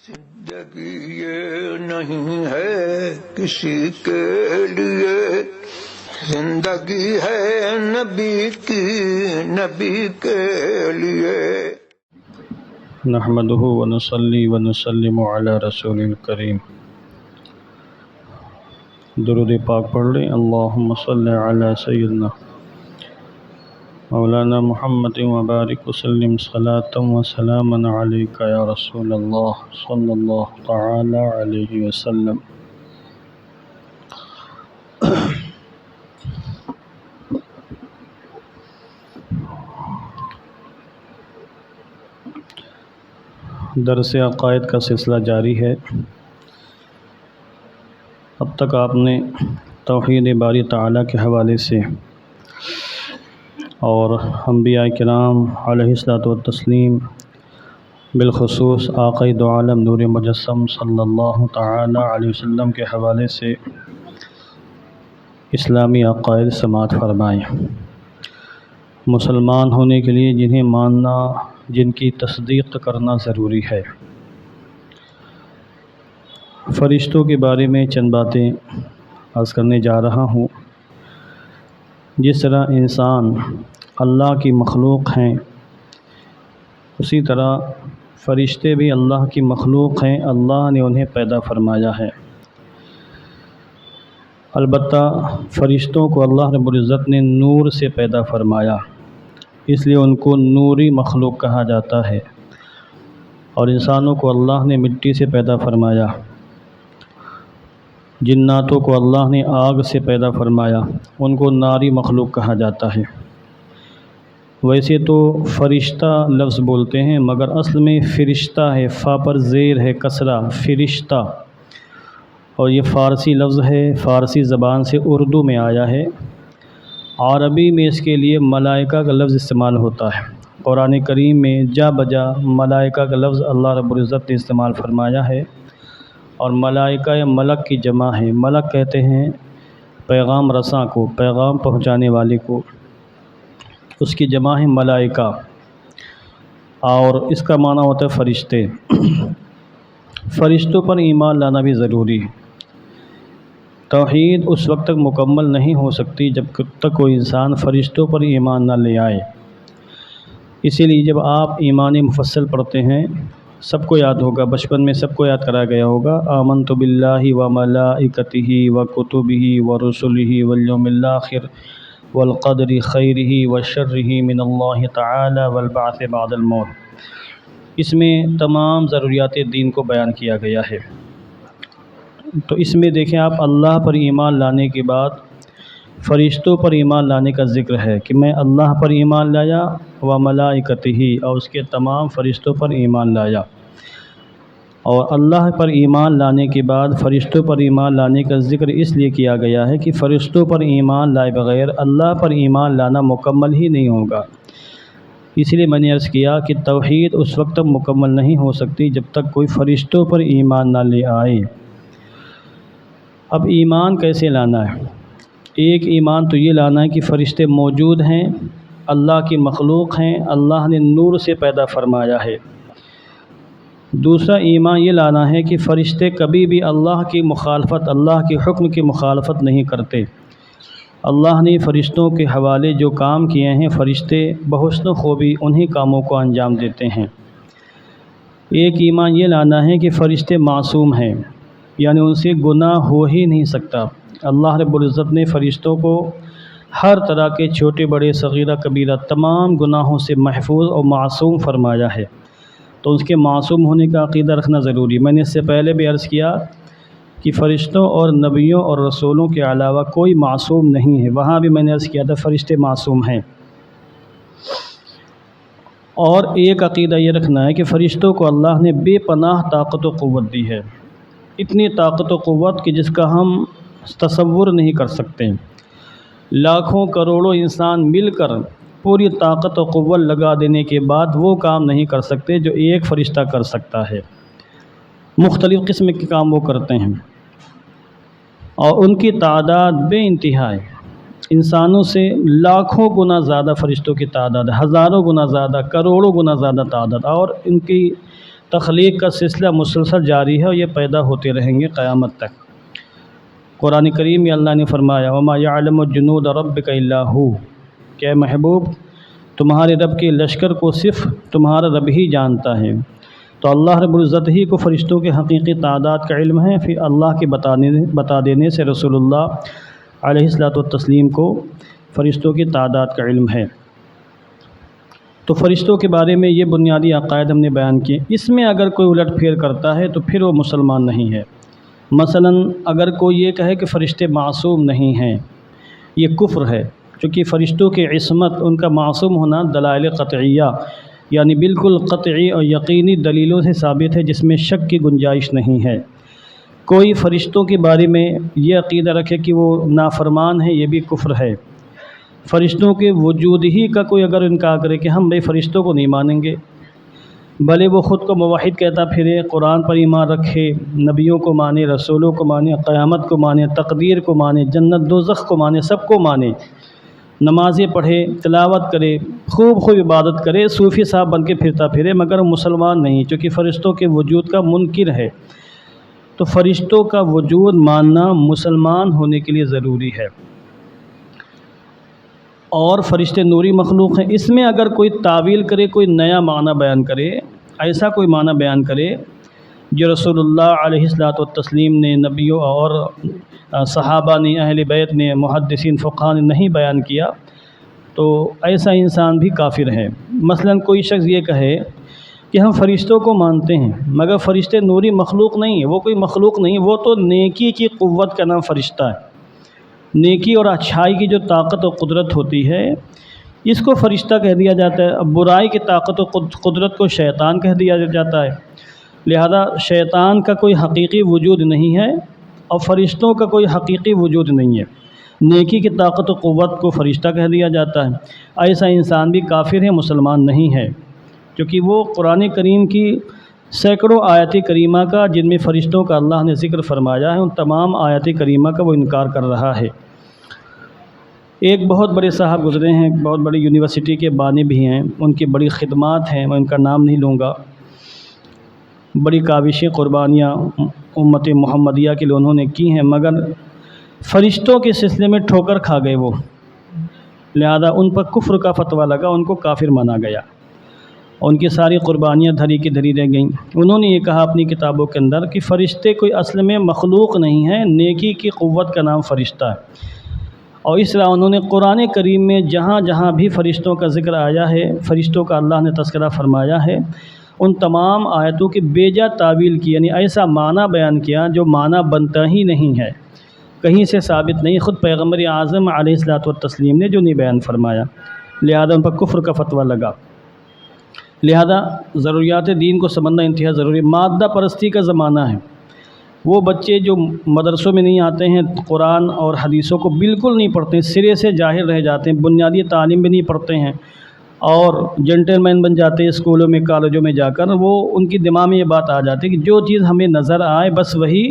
زندگی یہ نہیں ہے کسی کے لیے، زندگی ہے نبی کی، نبی کے لیے۔ نحمده ونصلي ونسلم علی رسول الکریم۔ درود پاک پڑھ لیں۔ اللہم صلی علی سیدنا مولانا محمد وبارک وسلم صلاۃ و سلاما علیک یا رسول اللہ صلی اللہ تعالی علیہ وسلم۔ درس عقائد کا سلسلہ جاری ہے۔ اب تک آپ نے توحید باری تعالیٰ کے حوالے سے اور انبیاء کرام علیہ الصلاۃ والتسلیم، بالخصوص آقا دو عالم نور مجسم صلی اللہ تعالی علیہ وسلم کے حوالے سے اسلامی عقائد سماعت فرمائیں۔ مسلمان ہونے کے لیے جنہیں ماننا، جن کی تصدیق کرنا ضروری ہے۔ فرشتوں کے بارے میں چند باتیں عرض کرنے جا رہا ہوں۔ جس طرح انسان اللہ کی مخلوق ہیں، اسی طرح فرشتے بھی اللہ کی مخلوق ہیں، اللہ نے انہیں پیدا فرمایا ہے۔ البتہ فرشتوں کو اللہ رب العزت نے نور سے پیدا فرمایا، اس لیے ان کو نوری مخلوق کہا جاتا ہے، اور انسانوں کو اللہ نے مٹی سے پیدا فرمایا، جناتوں کو اللہ نے آگ سے پیدا فرمایا، ان کو ناری مخلوق کہا جاتا ہے۔ ویسے تو فرشتہ لفظ بولتے ہیں، مگر اصل میں فرشتہ ہے، فا پر زیر ہے کسرہ، فرشتہ، اور یہ فارسی لفظ ہے، فارسی زبان سے اردو میں آیا ہے۔ عربی میں اس کے لیے ملائکہ کا لفظ استعمال ہوتا ہے۔ قرآن کریم میں جا بجا ملائکہ کا لفظ اللہ رب العزت نے استعمال فرمایا ہے، اور ملائکہ یا ملک کی جمع ہے۔ ملک کہتے ہیں پیغام رساں کو، پیغام پہنچانے والے کو، اس کی جمع ہے ملائکہ، اور اس کا معنی ہوتا ہے فرشتے۔ فرشتوں پر ایمان لانا بھی ضروری ہے۔ توحید اس وقت تک مکمل نہیں ہو سکتی جب تک کوئی انسان فرشتوں پر ایمان نہ لے آئے۔ اسی لیے جب آپ ایمان مفصل پڑھتے ہیں، سب کو یاد ہوگا، بچپن میں سب کو یاد کرایا گیا ہوگا، آمنت باللہ و ملائکتہ و کتبہ و رسلہ والیوم الآخر والقدر خیرہ و شرہ من اللہ تعالی والبعث بعد الموت۔ اس میں تمام ضروریات دین کو بیان کیا گیا ہے۔ تو اس میں دیکھیں آپ، اللہ پر ایمان لانے کے بعد فرشتوں پر ایمان لانے کا ذکر ہے کہ میں اللہ پر ایمان لایا، و ملائکتہ، اور اس کے تمام فرشتوں پر ایمان لایا۔ اور اللہ پر ایمان لانے کے بعد فرشتوں پر ایمان لانے کا ذکر اس لیے کیا گیا ہے کہ فرشتوں پر ایمان لائے بغیر اللہ پر ایمان لانا مکمل ہی نہیں ہوگا۔ اس لیے میں نے عرض کیا کہ توحید اس وقت تک مکمل نہیں ہو سکتی جب تک کوئی فرشتوں پر ایمان نہ لے آئے۔ اب ایمان کیسے لانا ہے؟ ایک ایمان تو یہ لانا ہے کہ فرشتے موجود ہیں، اللہ کی مخلوق ہیں، اللہ نے نور سے پیدا فرمایا ہے۔ دوسرا ایمان یہ لانا ہے کہ فرشتے کبھی بھی اللہ کی مخالفت، اللہ کے حکم کی مخالفت نہیں کرتے۔ اللہ نے فرشتوں کے حوالے جو کام کیے ہیں، فرشتے بحسن خوبی انہی کاموں کو انجام دیتے ہیں۔ ایک ایمان یہ لانا ہے کہ فرشتے معصوم ہیں، یعنی ان سے گناہ ہو ہی نہیں سکتا۔ اللہ رب العزت نے فرشتوں کو ہر طرح کے چھوٹے بڑے صغیرہ کبیرہ تمام گناہوں سے محفوظ اور معصوم فرمایا ہے، تو اس کے معصوم ہونے کا عقیدہ رکھنا ضروری۔ میں نے اس سے پہلے بھی عرض کیا کہ فرشتوں اور نبیوں اور رسولوں کے علاوہ کوئی معصوم نہیں ہے، وہاں بھی میں نے عرض کیا تھا فرشتے معصوم ہیں۔ اور ایک عقیدہ یہ رکھنا ہے کہ فرشتوں کو اللہ نے بے پناہ طاقت و قوت دی ہے، اتنی طاقت و قوت کہ جس کا ہم تصور نہیں کر سکتے۔ لاکھوں کروڑوں انسان مل کر پوری طاقت و قوت لگا دینے کے بعد وہ کام نہیں کر سکتے جو ایک فرشتہ کر سکتا ہے۔ مختلف قسم کے کام وہ کرتے ہیں، اور ان کی تعداد بے انتہا ہے۔ انسانوں سے لاکھوں گنا زیادہ فرشتوں کی تعداد ہے، ہزاروں گنا زیادہ، کروڑوں گنا زیادہ تعداد، اور ان کی تخلیق کا سلسلہ مسلسل جاری ہے اور یہ پیدا ہوتے رہیں گے قیامت تک۔ قرآن کریم میں اللہ نے فرمایا وَمَا يَعْلَمُ جُنُودَ رَبِّكَ إِلَّا هُوَ، کہ اے محبوب تمہارے رب کے لشکر کو صرف تمہارا رب ہی جانتا ہے۔ تو اللہ رب العزت ہی کو فرشتوں کے حقیقی تعداد کا علم ہے، پھر اللہ کے بتا دینے سے رسول اللہ علیہ الصلوۃ والتسلیم کو فرشتوں کی تعداد کا علم ہے۔ تو فرشتوں کے بارے میں یہ بنیادی عقائد ہم نے بیان کیے۔ اس میں اگر کوئی الٹ پھیر کرتا ہے تو پھر وہ مسلمان نہیں ہے۔ مثلا اگر کوئی یہ کہے کہ فرشتے معصوم نہیں ہیں، یہ کفر ہے، چونکہ فرشتوں کی عصمت، ان کا معصوم ہونا دلائل قطعیہ یعنی بالکل قطعی اور یقینی دلیلوں سے ثابت ہے، جس میں شک کی گنجائش نہیں ہے۔ کوئی فرشتوں کے بارے میں یہ عقیدہ رکھے کہ وہ نافرمان ہیں، یہ بھی کفر ہے۔ فرشتوں کے وجود ہی کا کوئی اگر انکار کرے کہ ہم بھائی فرشتوں کو نہیں مانیں گے، بھلے وہ خود کو موحد کہتا پھرے، قرآن پر ایمان رکھے، نبیوں کو مانے، رسولوں کو مانے، قیامت کو مانے، تقدیر کو مانے، جنت دوزخ کو مانے، سب کو مانے، نمازیں پڑھے، تلاوت کرے، خوب عبادت کرے، صوفی صاحب بن کے پھرتا پھرے، مگر مسلمان نہیں، چونکہ فرشتوں کے وجود کا منکر ہے۔ تو فرشتوں کا وجود ماننا مسلمان ہونے کے لیے ضروری ہے۔ اور فرشتے نوری مخلوق ہیں، اس میں اگر کوئی تعویل کرے، کوئی نیا معنی بیان کرے، ایسا کوئی معنی بیان کرے جو رسول اللہ علیہ الصلوۃ والتسلیم نے، نبیوں اور صحابہ نے، اہل بیت نے، محدثین فقہاء نے نہیں بیان کیا، تو ایسا انسان بھی کافر ہے۔ مثلا کوئی شخص یہ کہے کہ ہم فرشتوں کو مانتے ہیں، مگر فرشتے نوری مخلوق نہیں ہیں، وہ کوئی مخلوق نہیں، وہ تو نیکی کی قوت کا نام فرشتہ ہے۔ نیکی اور اچھائی کی جو طاقت و قدرت ہوتی ہے، اس کو فرشتہ کہہ دیا جاتا ہے۔ اب برائی کی طاقت و قدرت کو شیطان کہہ دیا جاتا ہے۔ لہذا شیطان کا کوئی حقیقی وجود نہیں ہے اور فرشتوں کا کوئی حقیقی وجود نہیں ہے۔ نیکی کی طاقت و قوت کو فرشتہ کہہ دیا جاتا ہے۔ ایسا انسان بھی کافر ہے، مسلمان نہیں ہے، کیونکہ وہ قرآن کریم کی سینکڑوں آیات کریمہ کا، جن میں فرشتوں کا اللہ نے ذکر فرمایا ہے، ان تمام آیات کریمہ کا وہ انکار کر رہا ہے۔ ایک بہت بڑے صاحب گزرے ہیں، بہت بڑی یونیورسٹی کے بانی بھی ہیں، ان کی بڑی خدمات ہیں، میں ان کا نام نہیں لوں گا، بڑی کاوشیں قربانیاں امت محمدیہ کے لیے انہوں نے کی ہیں، مگر فرشتوں کے سلسلے میں ٹھوکر کھا گئے وہ، لہذا ان پر کفر کا فتویٰ لگا، ان کو کافر مانا گیا، ان کی ساری قربانیاں دھری کی دھری رہ گئیں۔ انہوں نے یہ کہا اپنی کتابوں کے اندر کہ فرشتے کوئی اصل میں مخلوق نہیں ہیں، نیکی کی قوت کا نام فرشتہ ہے۔ اور اس طرح انہوں نے قرآن کریم میں جہاں جہاں بھی فرشتوں کا ذکر آیا ہے، فرشتوں کا اللہ نے تذکرہ فرمایا ہے، ان تمام آیتوں کی بیجا تعویل کی، یعنی ایسا معنی بیان کیا جو معنی بنتا ہی نہیں ہے، کہیں سے ثابت نہیں، خود پیغمبر اعظم علیہ الصلوۃ والتسلیم نے جو نہیں بیان فرمایا، لہذا ان پر کفر کا فتویٰ لگا۔ لہذا ضروریات دین کو سمجھنا انتہا ضروری۔ مادہ پرستی کا زمانہ ہے، وہ بچے جو مدرسوں میں نہیں آتے ہیں، قرآن اور حدیثوں کو بالکل نہیں پڑھتے ہیں، سرے سے جاہل رہ جاتے ہیں، بنیادی تعلیم بھی نہیں پڑھتے ہیں اور جنٹل مین بن جاتے ہیں اسکولوں میں، کالجوں میں جا کر، وہ ان کی دماغ میں یہ بات آ جاتی ہے کہ جو چیز ہمیں نظر آئے بس وہی،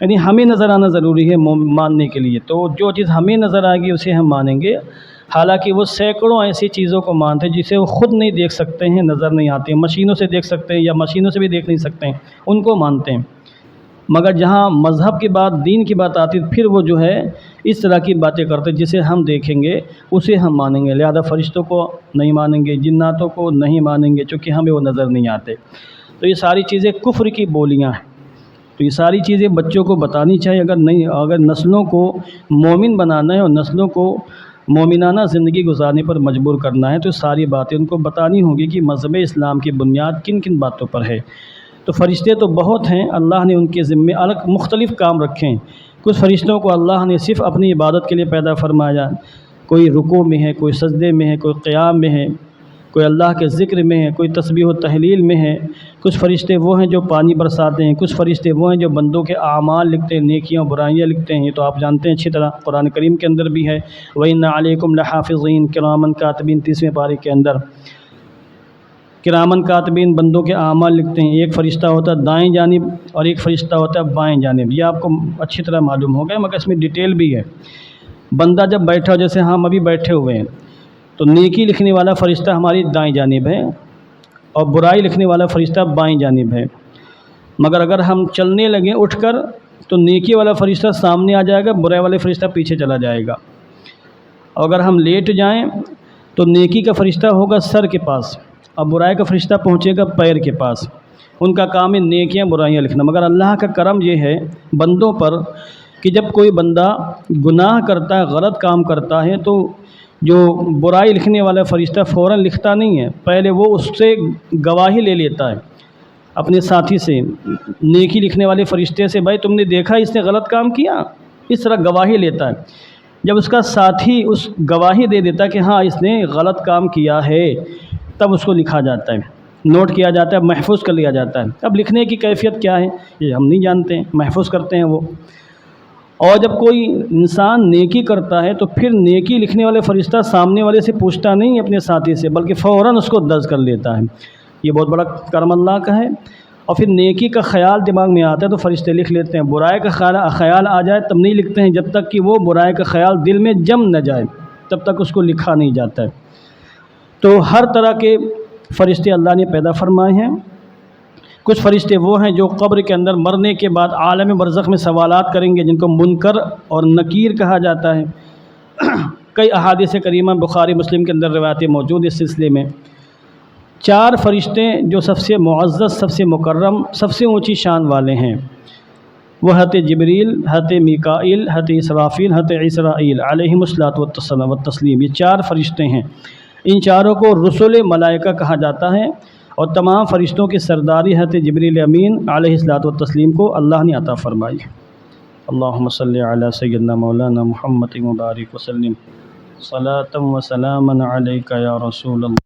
یعنی ہمیں نظر آنا ضروری ہے ماننے کے لیے، تو جو چیز ہمیں نظر آئے گی اسے ہم مانیں گے، حالانکہ وہ سینکڑوں ایسی چیزوں کو مانتے ہیں جسے وہ خود نہیں دیکھ سکتے ہیں، نظر نہیں آتے ہیں، مشینوں سے دیکھ سکتے ہیں یا مشینوں سے بھی دیکھ نہیں سکتے ہیں، ان کو مانتے ہیں، مگر جہاں مذہب کی بات، دین کی بات آتی ہے، پھر وہ جو ہے اس طرح کی باتیں کرتے ہیں، جسے ہم دیکھیں گے اسے ہم مانیں گے، لہذا فرشتوں کو نہیں مانیں گے، جناتوں کو نہیں مانیں گے، چونکہ ہمیں وہ نظر نہیں آتے۔ تو یہ ساری چیزیں کفر کی بولیاں ہیں، تو یہ ساری چیزیں بچوں کو بتانی چاہیے، اگر نسلوں کو مومن بنانا ہے اور نسلوں کو مومنانہ زندگی گزارنے پر مجبور کرنا ہے، تو ساری باتیں ان کو بتانی ہوگی کہ مذہب اسلام کی بنیاد کن کن باتوں پر ہے۔ تو فرشتے تو بہت ہیں، اللہ نے ان کے ذمے الگ مختلف کام رکھے ہیں۔ کچھ فرشتوں کو اللہ نے صرف اپنی عبادت کے لیے پیدا فرمایا، کوئی رکوع میں ہے، کوئی سجدے میں ہے، کوئی قیام میں ہے، کوئی اللہ کے ذکر میں ہے، کوئی تسبیح و تحلیل میں ہے۔ کچھ فرشتے وہ ہیں جو پانی برساتے ہیں، کچھ فرشتے وہ ہیں جو بندوں کے اعمال لکھتے ہیں، نیکیاں برائیاں لکھتے ہیں، یہ تو آپ جانتے ہیں اچھی طرح، قرآن کریم کے اندر بھی ہے، وَإِنَّ عَلَيْكُمْ لَحَافِظِينَ کِرَامًا کاتبین، 30ویں پارے کے اندر کرامن کاتبین بندوں کے اعمال لکھتے ہیں۔ ایک فرشتہ ہوتا ہے دائیں جانب اور ایک فرشتہ ہوتا ہے بائیں جانب، یہ آپ کو اچھی طرح معلوم ہوگا، مگر اس میں ڈیٹیل بھی ہے۔ بندہ جب بیٹھا ہو، جیسے ہم ابھی بیٹھے ہوئے ہیں، تو نیکی لکھنے والا فرشتہ ہماری دائیں جانب ہے، اور برائی لکھنے والا فرشتہ بائیں جانب ہے، مگر اگر ہم چلنے لگیں اٹھ کر تو نیکی والا فرشتہ سامنے آ جائے گا، برائی والا فرشتہ پیچھے چلا جائے گا۔ اور اگر ہم لیٹ جائیں تو نیکی کا فرشتہ ہوگا سر کے پاس اور برائی کا فرشتہ پہنچے گا پیر کے پاس۔ ان کا کام ہے نیکیاں برائیاں لکھنا۔ مگر اللہ کا کرم یہ ہے بندوں پر کہ جب کوئی بندہ گناہ کرتا ہے، غلط کام کرتا ہے، تو جو برائی لکھنے والا فرشتہ فوراً لکھتا نہیں ہے، پہلے وہ اس سے گواہی لے لیتا ہے اپنے ساتھی سے، نیکی لکھنے والے فرشتے سے، بھائی تم نے دیکھا اس نے غلط کام کیا، اس طرح گواہی لیتا ہے۔ جب اس کا ساتھی اس گواہی دے دیتا ہے کہ ہاں اس نے غلط کام کیا ہے، تب اس کو لکھا جاتا ہے، نوٹ کیا جاتا ہے، محفوظ کر لیا جاتا ہے۔ اب لکھنے کی کیفیت کیا ہے یہ ہم نہیں جانتے ہیں، محفوظ کرتے ہیں وہ۔ اور جب کوئی انسان نیکی کرتا ہے تو پھر نیکی لکھنے والے فرشتہ سامنے والے سے پوچھتا نہیں اپنے ساتھی سے، بلکہ فوراً اس کو درج کر لیتا ہے۔ یہ بہت بڑا کرم اللہ کا ہے۔ اور پھر نیکی کا خیال دماغ میں آتا ہے تو فرشتے لکھ لیتے ہیں، برائی کا خیال آ جائے تب نہیں لکھتے ہیں، جب تک کہ وہ برائی کا خیال دل میں جم نہ جائے تب تک اس کو لکھا نہیں جاتا ہے۔ تو ہر طرح کے فرشتے اللہ نے پیدا فرمائے ہیں۔ کچھ فرشتے وہ ہیں جو قبر کے اندر مرنے کے بعد عالم برزخ میں سوالات کریں گے، جن کو منکر اور نکیر کہا جاتا ہے۔ کئی احادیث کریمہ بخاری مسلم کے اندر روایتیں موجود اس سلسلے میں۔ 4 فرشتے جو سب سے معزز، سب سے مکرم، سب سے اونچی شان والے ہیں، وہ حضرت جبریل، حضرت میکائیل، حضرت اسرافیل، حضرت اسرائیل علیہم الصلاۃ والتسلیم۔ یہ 4 فرشتے ہیں۔ ان چاروں کو رسل ملائکہ کہا جاتا ہے، اور تمام فرشتوں کی سرداری حضرت جبریل امین علیہ الصلاۃ والتسلیم کو اللہ نے عطا فرمائی۔ اللہم صلی علی سیدنا مولانا محمد مبارک وسلم، صلاۃ و سلاما علیک یا رسول اللہ۔